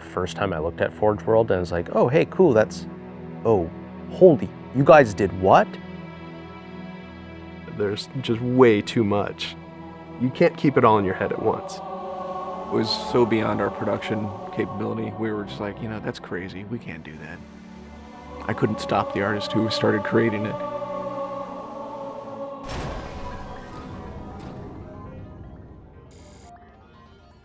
the first time I looked at Forge World and I was like, oh, hey, cool, oh, holy, you guys did what? There's just way too much. You can't keep it all in your head at once. It was so beyond our production capability. We were just like, that's crazy. We can't do that. I couldn't stop the artist who started creating it.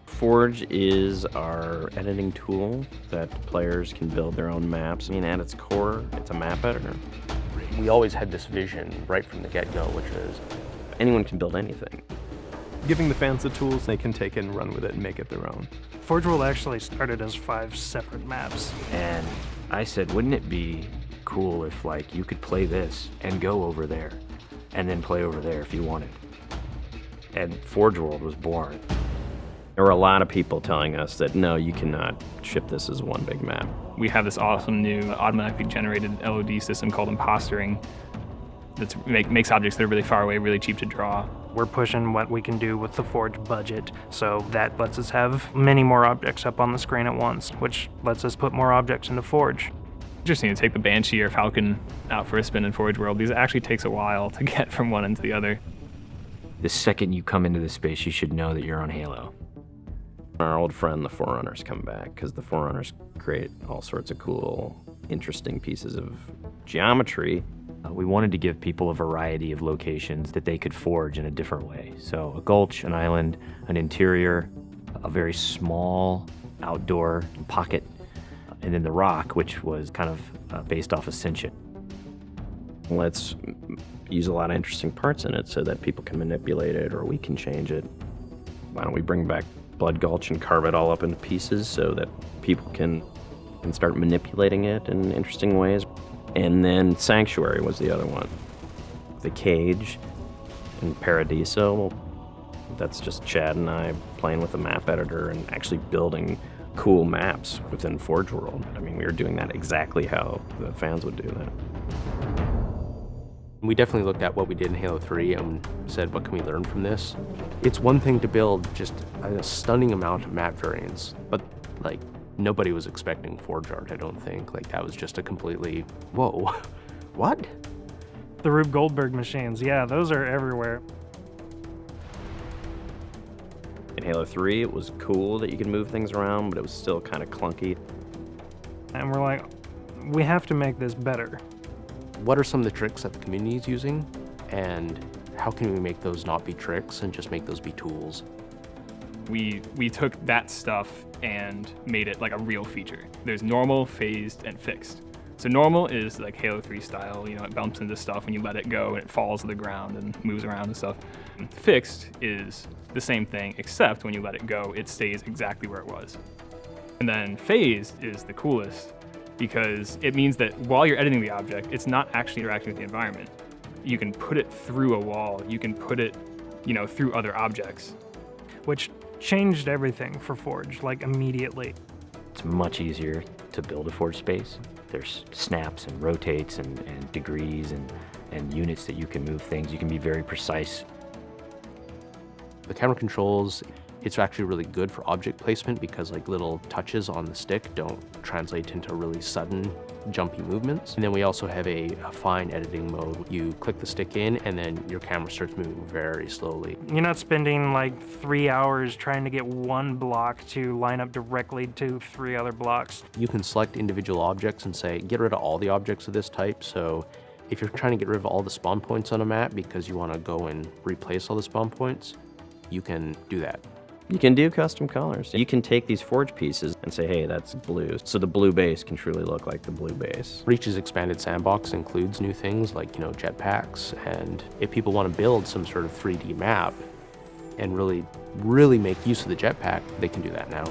Forge is our editing tool that players can build their own maps. I mean, at its core, it's a map editor. We always had this vision right from the get-go, which is anyone can build anything. Giving the fans the tools, they can take it and run with it and make it their own. Forge World actually started as 5 separate maps. And I said, wouldn't it be cool if like you could play this and go over there and then play over there if you wanted? And Forge World was born. There were a lot of people telling us that, no, you cannot ship this as one big map. We have this awesome new automatically generated LOD system called impostering that makes objects that are really far away really cheap to draw. We're pushing what we can do with the Forge budget, so that lets us have many more objects up on the screen at once, which lets us put more objects into Forge. Interesting to take the Banshee or Falcon out for a spin in Forge World, because it actually takes a while to get from one end to the other. The second you come into the space, you should know that you're on Halo. Our old friend, the Forerunners, come back, because the Forerunners create all sorts of cool, interesting pieces of geometry. We wanted to give people a variety of locations that they could forge in a different way. So a gulch, an island, an interior, a very small outdoor pocket, and then the rock, which was kind of based off Ascension. Let's use a lot of interesting parts in it so that people can manipulate it or we can change it. Why don't we bring back Blood Gulch and carve it all up into pieces so that people can start manipulating it in interesting ways. And then Sanctuary was the other one. The Cage and Paradiso, that's just Chad and I playing with the map editor and actually building cool maps within Forge World. I mean, we were doing that exactly how the fans would do that. we definitely looked at what we did in Halo 3 and said, what can we learn from this? It's one thing to build just a stunning amount of map variants, but like nobody was expecting Forge art, I don't think. Like that was just a completely, whoa, what? The Rube Goldberg machines, yeah, those are everywhere. In Halo 3, it was cool that you could move things around, but it was still kind of clunky. And we're like, we have to make this better. What are some of the tricks that the community is using, and how can we make those not be tricks and just make those be tools? We took that stuff and made it like a real feature. There's normal, phased, and fixed. So normal is like Halo 3 style, it bumps into stuff when you let it go and it falls to the ground and moves around and stuff. And fixed is the same thing, except when you let it go, it stays exactly where it was. And then phased is the coolest because it means that while you're editing the object, it's not actually interacting with the environment. You can put it through a wall, you can put it, through other objects. Which changed everything for Forge, like immediately. It's much easier to build a Forge space. There's snaps and rotates and degrees and units that you can move things. You can be very precise. The camera controls, it's actually really good for object placement because like little touches on the stick don't translate into really sudden jumpy movements. And then we also have a fine editing mode. You click the stick in and then your camera starts moving very slowly. You're not spending like 3 hours trying to get one block to line up directly to 3 other blocks. You can select individual objects and say, get rid of all the objects of this type. So if you're trying to get rid of all the spawn points on a map because you want to go and replace all the spawn points, you can do that. You can do custom colors. You can take these Forge pieces and say, hey, that's blue. So the blue base can truly look like the blue base. Reach's expanded sandbox includes new things like, jetpacks. And if people want to build some sort of 3D map and really make use of the jetpack, they can do that now.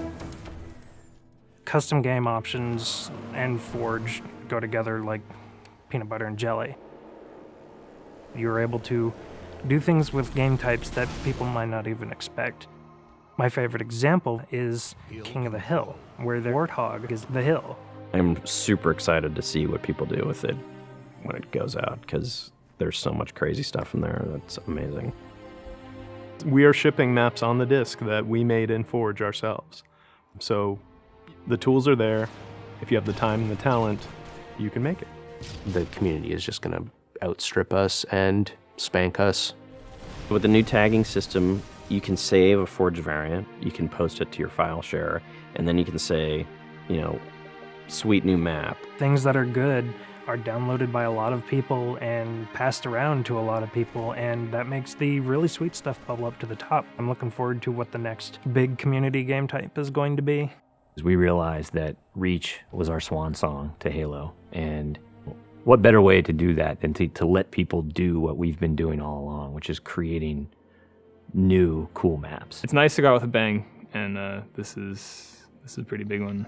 Custom game options and Forge go together like peanut butter and jelly. You're able to do things with game types that people might not even expect. My favorite example is King of the Hill, where the warthog is the hill. I'm super excited to see what people do with it when it goes out, because there's so much crazy stuff in there that's amazing. We are shipping maps on the disc that we made in Forge ourselves. So The tools are there. If you have the time and the talent, you can make it. The community is just going to outstrip us and spank us. With the new tagging system, you can save a forged variant, you can post it to your file share, and then you can say, you know, sweet new map. Things that are good are downloaded by a lot of people and passed around to a lot of people, and that makes the really sweet stuff bubble up to the top. I'm looking forward to what the next big community game type is going to be. We realized that Reach was our swan song to Halo, and what better way to do that than to let people do what we've been doing all along, which is creating new cool maps. It's nice to go out with a bang, and this is a pretty big one.